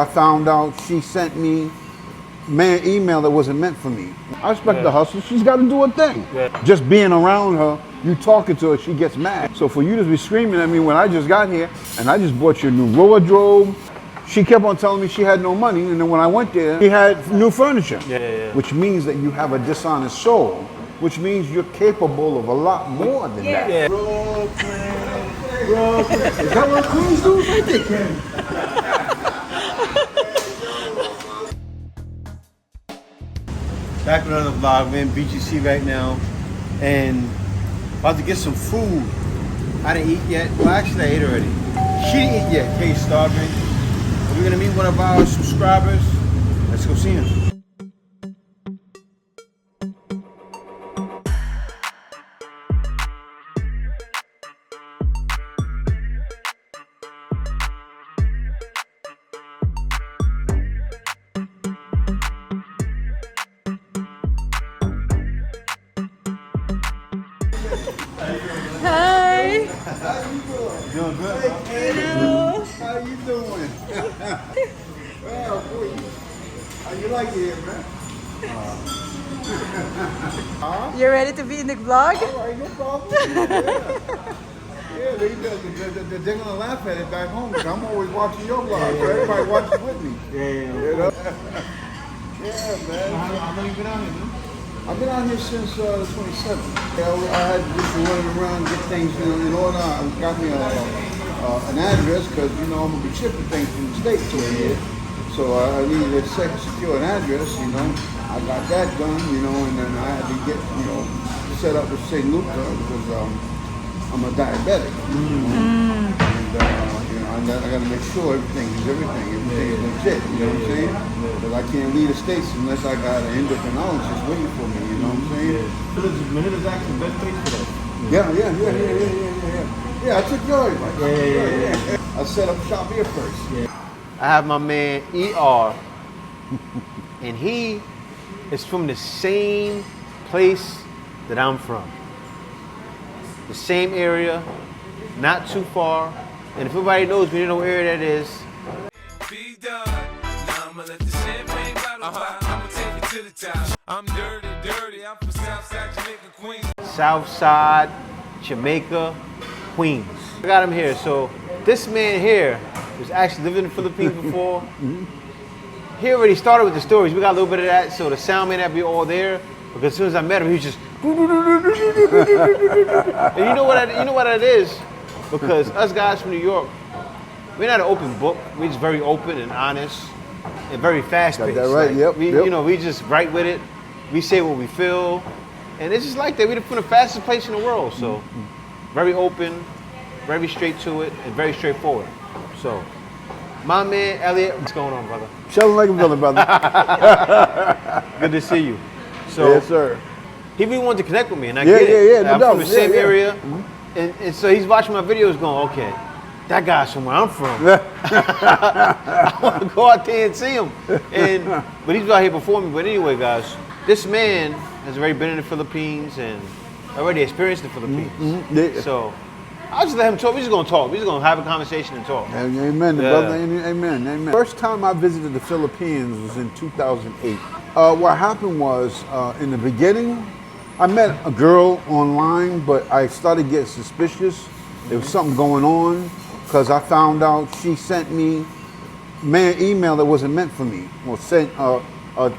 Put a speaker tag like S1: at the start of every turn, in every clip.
S1: I found out she sent me an email that wasn't meant for me. I respect the hustle. She's got to do her thing. Just being around her, you talking to her, she gets mad. So for you to be screaming at me when I just got here and I just bought you a new wardrobe, she kept on telling me she had no money, and then when I went there, she had new furniture. Which means that you have a dishonest soul, which means you're capable of a lot more than that. Brooklyn. Is that what Queens do? I think can.
S2: Back with another vlog. We're in BGC right now and about to get some food. I didn't eat yet. Well, actually I ate already. She didn't eat yet. Kay's starving. We're gonna meet one of our subscribers. Let's go see him.
S3: Hi.
S1: How you doing?
S2: Doing good?
S3: Hello.
S1: How you doing? Well, boy, how you like it here, man?
S3: You're ready to be in the vlog?
S1: All right, no problem. Yeah, they're gonna laugh at it back home because I'm always watching your vlog. So everybody watches with me. You know? Yeah, man.
S2: How long you been out here, man?
S1: I've been out here since the 27th. I had just been running around, get things in order. I got me an address because, you know, I'm going to be shipping things from the States over here. So I needed a secure an address, you know. I got that done, you know, and then I had to get, you know, set up with St. Luca because I'm a diabetic. You know? And, you know, I got to make sure everything is legit, you know what I'm saying? Because I can't leave the States unless I got an endocrinologist waiting for me, you know what I'm saying?
S2: Manila's actually the best place for that.
S1: Yeah, I took your advice. I set up shop here first.
S2: I have my man ER, and he is from the same place that I'm from. The same area, not too far. And if everybody knows me, they know what area that is.
S4: Be done. Now I'ma let the champagne bottle pop. I'ma take it to the top. I'm dirty. I'm from Southside Jamaica, Queens.
S2: Southside, Jamaica, Queens. I got him here. So this man here was actually living in the Philippines before. He already started with the stories. We got a little bit of that. So the sound may not be all there, because as soon as I met him, he was just. And you know what that is? Because us guys from New York, we're not an open book. We're just very open and honest and very fast-paced.
S1: Got that right,
S2: like,
S1: yep.
S2: You know, we just right with it. We say what we feel. And it's just like that. We're from the fastest place in the world. So very open, very straight to it, and very straightforward. So my man, Elliot, what's going on, brother?
S1: Shelling like a villain, brother.
S2: Good to see you. So,
S1: yes, sir.
S2: He really wanted to connect with me, and I get it.
S1: No
S2: I'm
S1: doubt.
S2: from the same area. And so he's watching my videos going, okay, that guy's from where I'm from. I want to go out there and see him. But he's out here before me. But anyway, guys, this man has already been in the Philippines and already experienced the Philippines. So I'll just let him talk. We're just going to talk. We're just going to have a conversation and talk.
S1: Amen, brother. Amen. First time I visited the Philippines was in 2008. What happened was, in the beginning, I met a girl online, but I started getting suspicious. There was something going on because I found out she sent me an email that wasn't meant for me, or sent a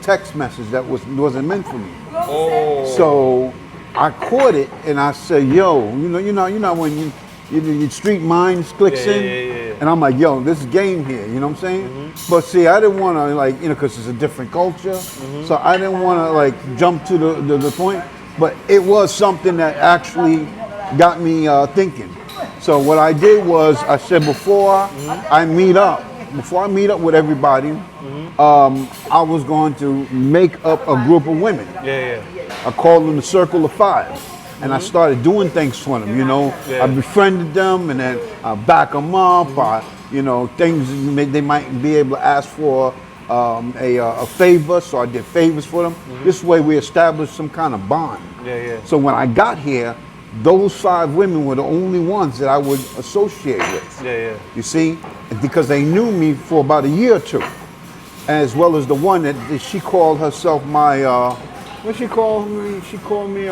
S1: text message that wasn't meant for me.
S3: Oh.
S1: So I caught it and I said, "Yo, you know when your street mind clicks in, and I'm like, yo, this is game here." You know what I'm saying? But see, I didn't want to because it's a different culture, so I didn't want to jump to the point. But it was something that actually got me thinking. So what I did was I said before I meet up with everybody, I was going to make up a group of women. I called them the Circle of Five. And I started doing things for them, you know. I befriended them, and then I back them up. Things they might be able to ask for a favor, so I did favors for them. This way we established some kind of bond. So when I got here, those 5 women were the only ones that I would associate with. You see? And because they knew me for about a year or two, as well as the one that she called herself my, what she called me? She called me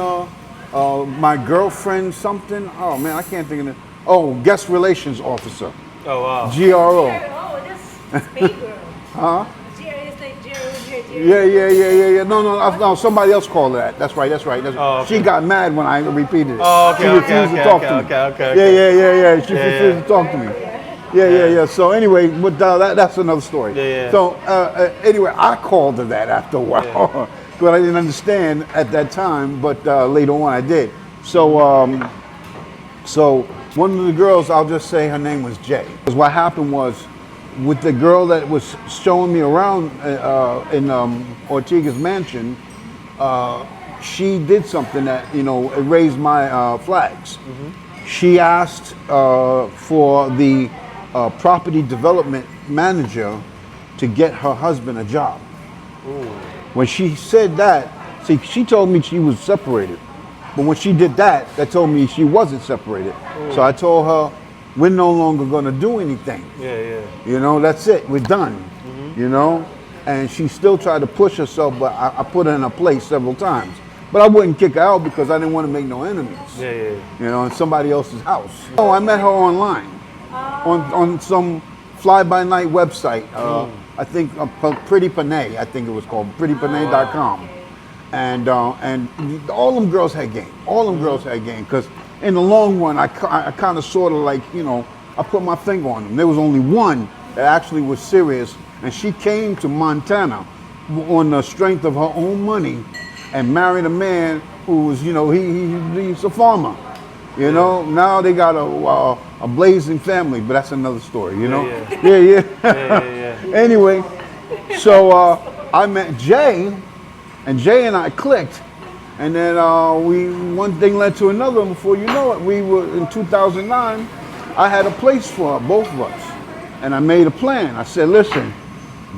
S1: my girlfriend something. Oh man, I can't think of it. Oh, guest relations officer.
S2: Oh wow.
S1: GRO.
S3: Oh, that's big girl.
S1: Huh?
S3: It's like Jerry.
S1: Yeah. No, somebody else called that. That's right.
S2: Oh, okay.
S1: She got mad when I repeated it.
S2: Oh, okay,
S1: She refused to talk to me.
S2: Okay.
S1: Yeah. She refused to talk to me. Yeah. So anyway, but that's another story.
S2: Yeah.
S1: So anyway, I called her that after a while, but I didn't understand at that time. But later on, I did. So one of the girls, I'll just say her name was Jay. Because what happened was, with the girl that was showing me around in Ortega's mansion, she did something that it raised my flags. She asked for the property development manager to get her husband a job. When she said that, see, she told me she was separated, but when she did that told me she wasn't separated. So I told her, we're no longer going to do anything.
S2: Yeah.
S1: That's it. We're done. And she still tried to push herself, but I put her in her place several times. But I wouldn't kick her out because I didn't want to make no enemies.
S2: Yeah.
S1: In somebody else's house. Oh, I met her online on some fly-by-night website. I think Pretty Panay, I think it was called, prettypanay.com. And all them girls had game. Because in the long run, I kind of sort of like, I put my finger on them. There was only one that actually was serious, and she came to Montana on the strength of her own money and married a man who was, he's a farmer. Now they got a blazing family, but that's another story, Yeah. Anyway, so I met Jay, and Jay and I clicked, and then one thing led to another, and before you know it, we were in 2009. I had a place for both of us, and I made a plan. I said, listen,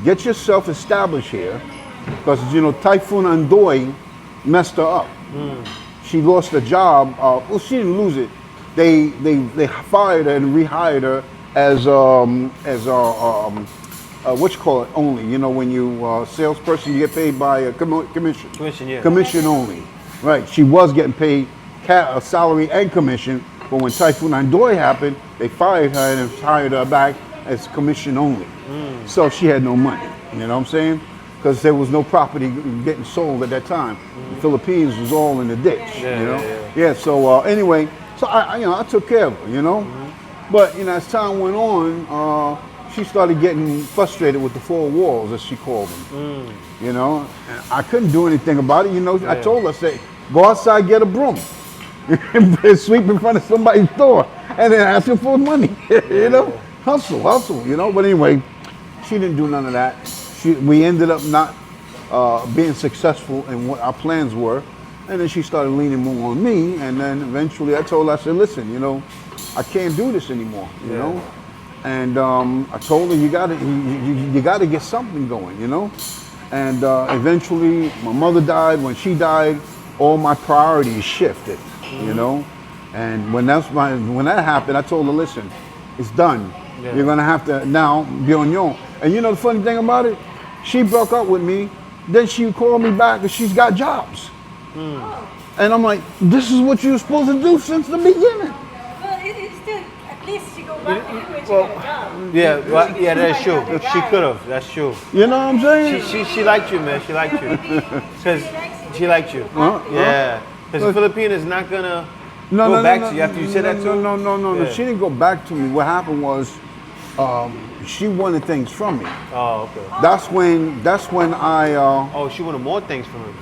S1: get yourself established here, because Typhoon Andoy messed her up. She lost a job. Well, she didn't lose it. They fired her and rehired her as what you call it, only. When you salesperson, you get paid by commission. Commission only. Right. She was getting paid salary and commission, but when Typhoon Andoy happened, they fired her and hired her back as commission only. So she had no money. You know what I'm saying? Because there was no property getting sold at that time. The Philippines was all in the ditch. So anyway, so I took care of her. But as time went on, she started getting frustrated with the four walls, as she called them. And I couldn't do anything about it. I told her, I said, go outside, get a broom, and sweep in front of somebody's door, and then ask her for money. Hustle. But anyway, she didn't do none of that. We ended up not being successful in what our plans were, and then she started leaning more on me. And then eventually, I told her, I said, listen, I can't do this anymore. And I told her, you gotta get something going, And eventually, my mother died. When she died, all my priorities shifted, And when that happened, I told her, listen, it's done. You're gonna have to now be on your own. And the funny thing about it, she broke up with me. Then she called me back, and she's got jobs. And I'm like, this is what you were supposed to do since the beginning.
S3: Well, it's still, at least she go back to you when she got a job.
S2: Yeah, that's true. She could have. That's true.
S1: You know what I'm saying?
S2: She liked you, man. She liked you. Because she liked you. Yeah. Because the Filipina is not gonna go back to you after you said that to her.
S1: No. She didn't go back to me. What happened was, she wanted things from me.
S2: Oh, okay.
S1: That's when I.
S2: She wanted more things from him.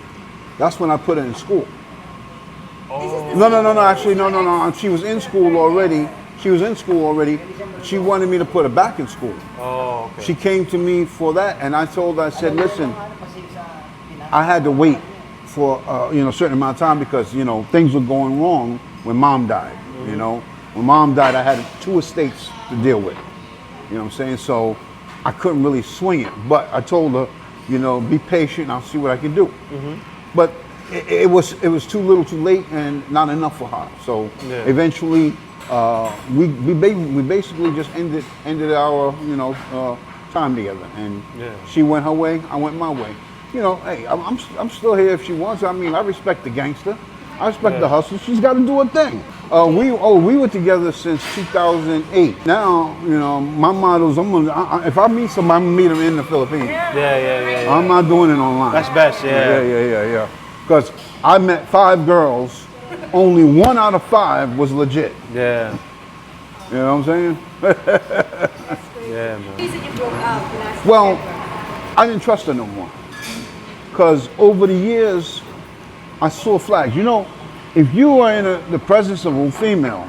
S1: That's when I put her in school.
S2: Oh.
S1: No. Actually, no. She was in school already. She wanted me to put her back in school.
S2: Oh, okay.
S1: She came to me for that, and I told her, I said, listen, I had to wait for a certain amount of time because things were going wrong when Mom died. When Mom died, I had 2 estates to deal with. You know what I'm saying? So I couldn't really swing it. But I told her, be patient. I'll see what I can do. But it was too little, too late, and not enough for her. So eventually, we basically just ended our time together, and she went her way, I went my way. You know, hey, I'm still here if she wants. I mean, I respect the gangster, I respect the hustle. She's got to do her thing. We were together since 2008. Now, you know, my motto is if I meet somebody, I'm gonna meet them in the Philippines.
S2: Yeah.
S1: I'm not doing it online.
S2: That's best.
S1: Yeah. Because I met 5 girls, only 1 out of 5 was legit.
S2: Yeah.
S1: You know what I'm saying?
S2: Yeah, man.
S3: The reason you broke up last
S1: Well,
S3: December.
S1: I didn't trust her no more. Because over the years, I saw flags. You know, if you are in the presence of a female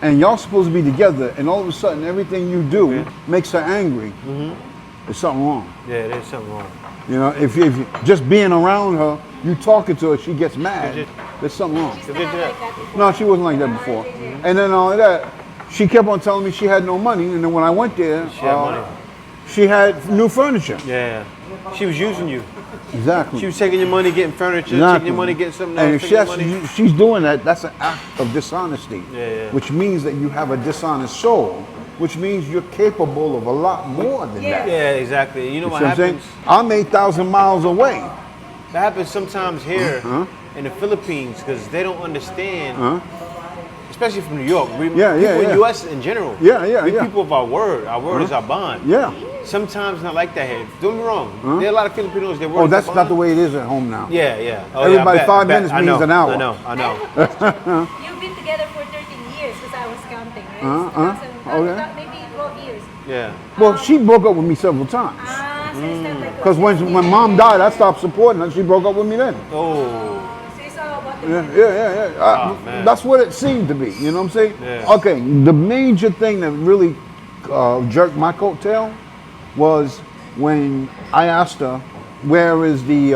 S1: and y'all supposed to be together, and all of a sudden everything you do makes her angry, there's something wrong.
S2: Yeah, there's something wrong.
S1: You know, if you just being around her, you talking to her, she gets mad, there's something wrong.
S3: She's not like that before.
S1: No, she wasn't like that before. And then all of that, she kept on telling me she had no money, and then when I went there,
S2: She had money.
S1: she had new furniture.
S2: Yeah. She was using you.
S1: Exactly.
S2: She was taking your money, getting furniture,
S1: Exactly.
S2: taking your money, getting something
S1: And
S2: else,
S1: if
S2: taking your money.
S1: she's doing that, that's an act of dishonesty.
S2: Yeah.
S1: Which means that you have a dishonest soul, which means you're capable of a lot more than that.
S2: Yeah, exactly. You know
S1: You
S2: what
S1: see what I'm saying?
S2: happens?
S1: I'm 8,000 miles away.
S2: That happens sometimes here in the Philippines because they don't understand, especially from New York. People in the U.S. in general. We're people of our word. Our word is our bond.
S1: Yeah.
S2: Sometimes not like that here. Don't get me wrong. There are a lot of Filipinos that word
S1: Oh,
S2: is
S1: that's
S2: our
S1: not the
S2: bond.
S1: way it is at home now.
S2: Yeah. Oh,
S1: Everybody,
S2: yeah, I bet,
S1: 5
S2: I bet.
S1: minutes
S2: I
S1: means
S2: know,
S1: an hour.
S2: I know.
S3: I have a question. You've been together for 13 years because I was counting, right? Maybe 12 years.
S2: Yeah.
S1: Well, she broke up with me several times.
S3: So it's not like
S1: Because when mom died, I stopped supporting her. She broke up with me then.
S2: Oh.
S3: So it's all about the
S1: Yeah.
S2: Man.
S1: That's what it seemed to be. You know what I'm saying?
S2: Yeah.
S1: Okay, the major thing that really jerked my coattail was when I asked her, where is the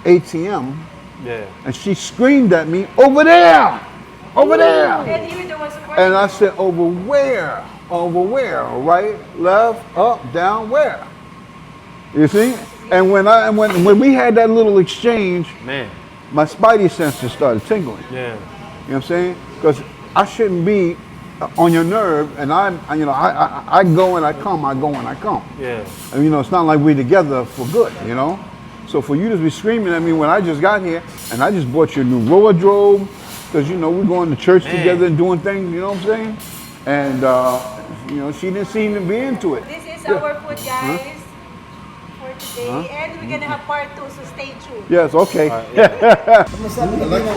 S1: ATM?
S2: Yeah.
S1: And she screamed at me, over there! Over there!
S3: And you were the one supporting.
S1: And I said, over where? Over where? Right, left, up, down, where? You see? And when we had that little exchange,
S2: Man.
S1: my spidey senses started tingling.
S2: Yeah.
S1: You know what I'm saying? Because I shouldn't be on your nerve, and I go and I come, I go and I come.
S2: Yeah.
S1: And it's not like we're together for good, you know? So for you to be screaming at me when I just got here, and I just bought you a new wardrobe, because we're going to church together and doing things, you know what I'm saying? And she didn't seem to be into it.
S3: This is our food, guys, for today. And we're going to have part 2, so stay tuned.
S1: Yes, okay.
S5: Kamusta Filipino?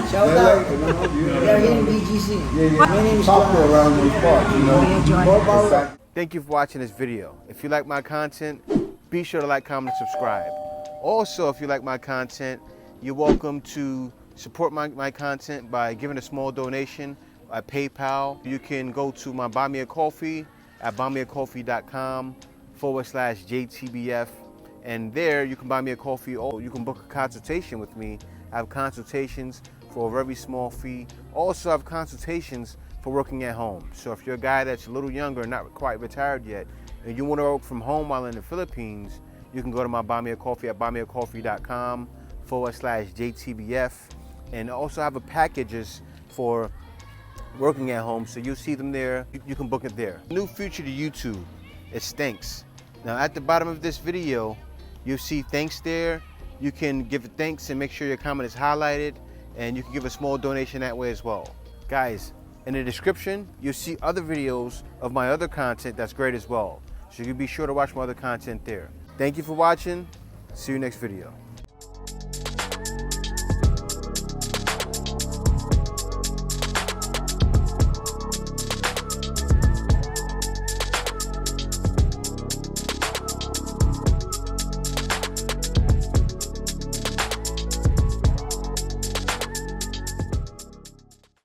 S5: Shout out. We are here in BGC. My name is John.
S1: around these parts,
S5: More power.
S2: Thank you for watching this video. If you like my content, be sure to like, comment, and subscribe. Also, if you like my content, you're welcome to support my content by giving a small donation at PayPal. You can go to my Buy Me a Coffee at buymeacoffee.com/JTBF. And there you can buy me a coffee, or you can book a consultation with me. I have consultations for a very small fee. Also, I have consultations for working at home. So if you're a guy that's a little younger and not quite retired yet, and you want to work from home while in the Philippines, you can go to my Buy Me a Coffee at buymeacoffee.com/JTBF. And also I have a packages for working at home, so you'll see them there. You can book it there. New feature to YouTube, it stinks. Now at the bottom of this video, you'll see thanks there. You can give a thanks and make sure your comment is highlighted, and you can give a small donation that way as well. Guys, in the description, you'll see other videos of my other content that's great as well. So you can be sure to watch my other content there. Thank you for watching. See you next video.